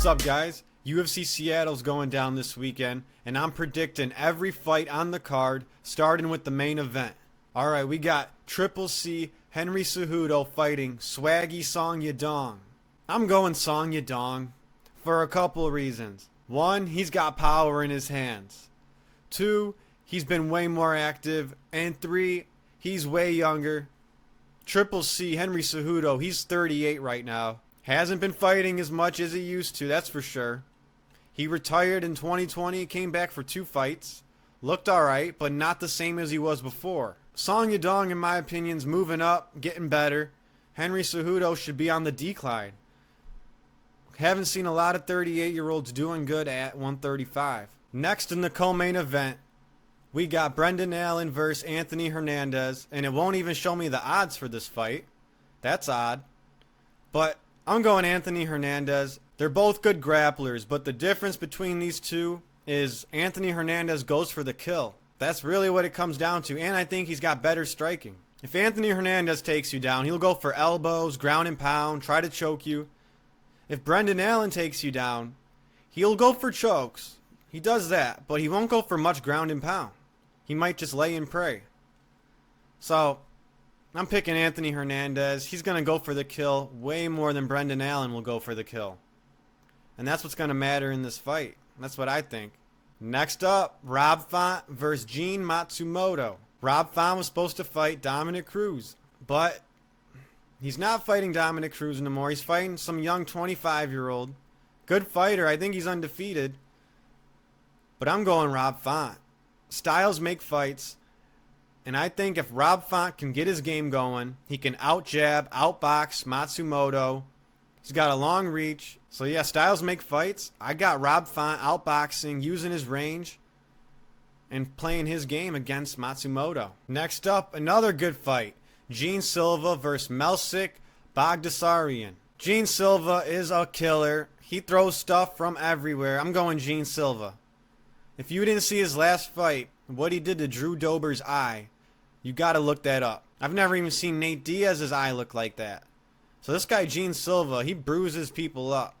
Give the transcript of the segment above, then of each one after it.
What's up, guys? UFC Seattle's going down this weekend, and I'm predicting every fight on the card, starting with the main event. Alright, we got Triple C Henry Cejudo fighting Swaggy Song Yadong. I'm going Song Yadong for a couple of reasons. One, he's got power in his hands. Two, he's been way more active. And three, he's way younger. Triple C Henry Cejudo, he's 38 right now. Hasn't been fighting as much as he used to, that's for sure. He retired in 2020, came back for 2 fights. Looked alright, but not the same as he was before. Song Yadong, in my opinion, is moving up, getting better. Henry Cejudo should be on the decline. Haven't seen a lot of 38-year-olds doing good at 135. Next in the co-main event, we got Brendan Allen versus Anthony Hernandez, and it won't even show me the odds for this fight. That's odd. But I'm going Anthony Hernandez. They're both good grapplers, but the difference between these two is Anthony Hernandez goes for the kill. That's really what it comes down to, and I think he's got better striking. If Anthony Hernandez takes you down, he'll go for elbows, ground and pound, try to choke you. If Brendan Allen takes you down, he'll go for chokes. He does that, but he won't go for much ground and pound. He might just lay and pray. So, I'm picking Anthony Hernandez. He's going to go for the kill way more than Brendan Allen will go for the kill. And that's what's going to matter in this fight. That's what I think. Next up, Rob Font versus Gene Matsumoto. Rob Font was supposed to fight Dominic Cruz, but he's not fighting Dominic Cruz no more. He's fighting some young 25-year-old. Good fighter. I think he's undefeated. But I'm going Rob Font. Styles make fights. And I think if Rob Font can get his game going, he can out-jab, outbox Matsumoto. He's got a long reach. So yeah, styles make fights. I got Rob Font outboxing, using his range, and playing his game against Matsumoto. Next up, another good fight. Gene Silva versus Melsik Baghdasaryan. Gene Silva is a killer. He throws stuff from everywhere. I'm going Gene Silva. If you didn't see his last fight, what he did to Drew Dober's eye, you gotta look that up. I've never even seen Nate Diaz's eye look like that. So this guy Gene Silva, he bruises people up.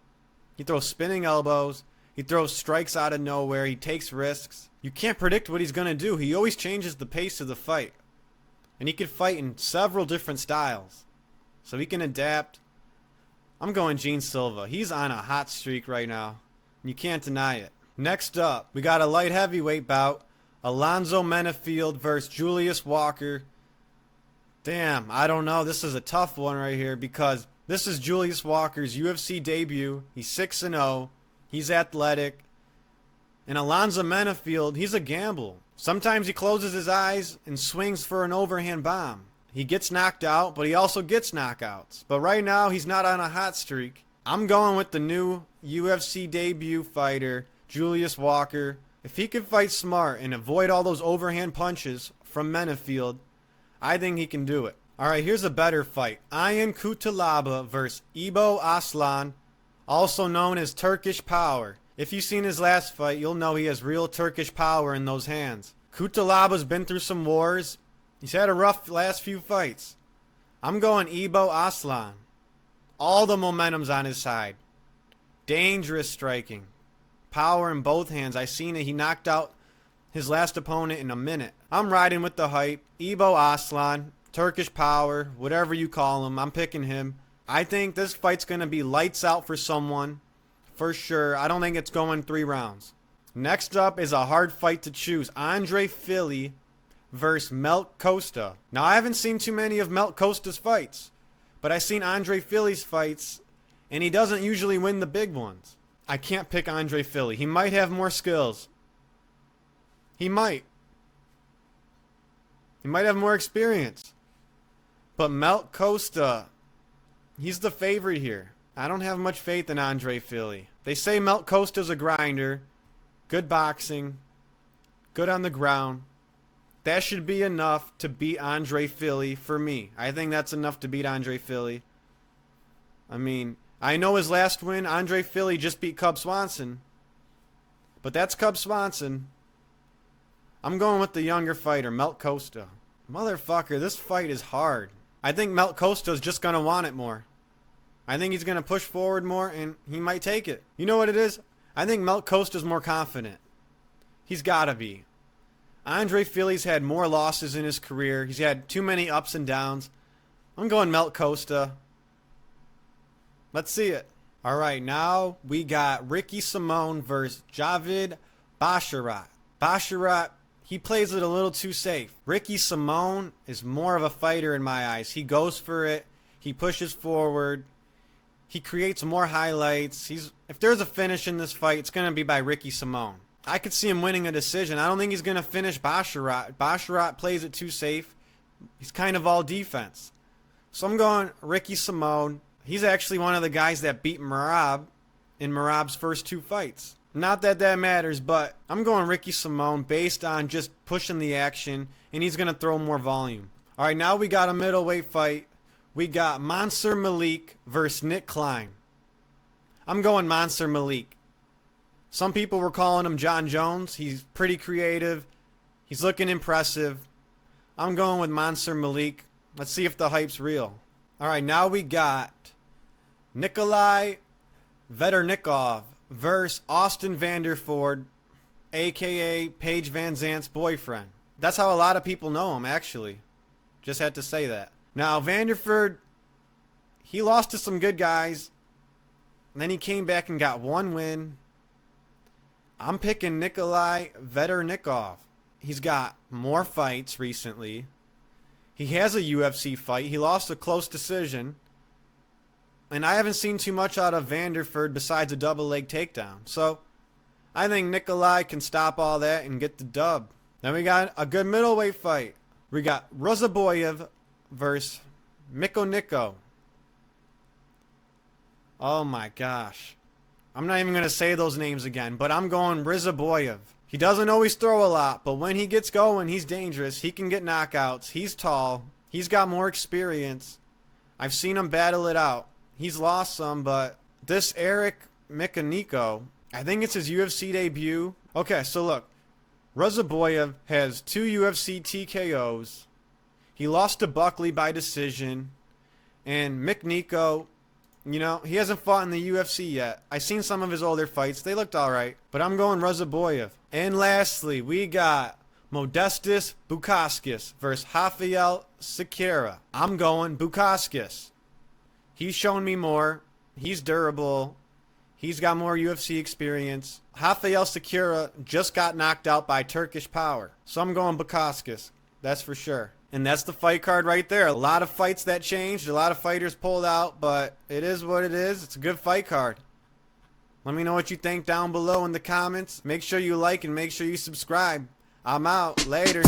He throws spinning elbows. He throws strikes out of nowhere. He takes risks. You can't predict what he's gonna do. He always changes the pace of the fight. And he can fight in several different styles. So he can adapt. I'm going Gene Silva. He's on a hot streak right now. You can't deny it. Next up, we got a light heavyweight bout. Alonzo Menifield versus Julius Walker. Damn, I don't know. This is a tough one right here because this is Julius Walker's UFC debut. He's 6-0. He's athletic. And Alonzo Menifield, he's a gamble. Sometimes he closes his eyes and swings for an overhand bomb. He gets knocked out, but he also gets knockouts. But right now, he's not on a hot streak. I'm going with the new UFC debut fighter, Julius Walker. If he can fight smart and avoid all those overhand punches from Menifield, I think he can do it. Alright, here's a better fight. Ian Cutelaba versus Ibo Aslan, also known as Turkish Power. If you've seen his last fight, you'll know he has real Turkish power in those hands. Cutelaba's been through some wars. He's had a rough last few fights. I'm going Ibo Aslan. All the momentum's on his side. Dangerous striking. Power in both hands. I seen it. He knocked out his last opponent in a minute. I'm riding with the hype. Ibo Aslan, Turkish Power, whatever you call him. I'm picking him. I think this fight's going to be lights out for someone. For sure. I don't think it's going 3 rounds. Next up is a hard fight to choose. Andre Fili versus Melt Costa. Now, I haven't seen too many of Melt Costa's fights. But I've seen Andre Fili's fights. And he doesn't usually win the big ones. I can't pick Andre Fili. He might have more skills. He might. He might have more experience. But Melt Costa, he's the favorite here. I don't have much faith in Andre Fili. They say Melt Costa's a grinder. Good boxing. Good on the ground. That should be enough to beat Andre Fili for me. I think that's enough to beat Andre Fili. I mean, I know his last win, Andre Fili just beat Cub Swanson. But that's Cub Swanson. I'm going with the younger fighter, Melt Costa. Motherfucker, this fight is hard. I think Melt Costa's just going to want it more. I think he's going to push forward more, and he might take it. You know what it is? I think Costa's more confident. He's got to be. Andre Fili's had more losses in his career. He's had too many ups and downs. I'm going Costa. Let's see it. All right, now we got Ricky Simón versus Javid Basharat. Basharat, he plays it a little too safe. Ricky Simón is more of a fighter in my eyes. He goes for it. He pushes forward. He creates more highlights. If there's a finish in this fight, it's going to be by Ricky Simón. I could see him winning a decision. I don't think he's going to finish Basharat. Basharat plays it too safe. He's kind of all defense. So I'm going Ricky Simón. He's actually one of the guys that beat Merab in Merab's first 2 fights. Not that that matters, but I'm going Ricky Simón based on just pushing the action, and he's going to throw more volume. All right, now we got a middleweight fight. We got Malik versus Nick Klein. I'm going Malik. Some people were calling him John Jones. He's pretty creative. He's looking impressive. I'm going with Malik. Let's see if the hype's real. All right, now we got Nikolai Veretennikov versus Austin Vanderford, a.k.a. Paige Van Zant's boyfriend. That's how a lot of people know him, actually. Just had to say that. Now, Vanderford, he lost to some good guys. And then he came back and got 1 win. I'm picking Nikolai Veretennikov. He's got more fights recently. He has a UFC fight. He lost a close decision. And I haven't seen too much out of Vanderford besides a double leg takedown. So, I think Nikolai can stop all that and get the dub. Then we got a good middleweight fight. We got Ruziboev versus Mcconico. Oh my gosh. I'm not even going to say those names again, but I'm going Ruziboev. He doesn't always throw a lot, but when he gets going, he's dangerous. He can get knockouts. He's tall. He's got more experience. I've seen him battle it out. He's lost some, but this Eric Mcconico, I think it's his UFC debut. Okay, so look. Ruziboev has 2 UFC TKOs. He lost to Buckley by decision. And Mcconico, you know, he hasn't fought in the UFC yet. I've seen some of his older fights. They looked alright. But I'm going Ruziboev. And lastly, we got Modestas Bukauskas versus Rafael Cerqueira. I'm going Bukauskas. He's shown me more. He's durable. He's got more UFC experience. Rafael Cerqueira just got knocked out by Turkish Power. So I'm going Bukauskas. That's for sure. And that's the fight card right there. A lot of fights that changed. A lot of fighters pulled out. But it is what it is. It's a good fight card. Let me know what you think down below in the comments. Make sure you like and make sure you subscribe. I'm out. Later.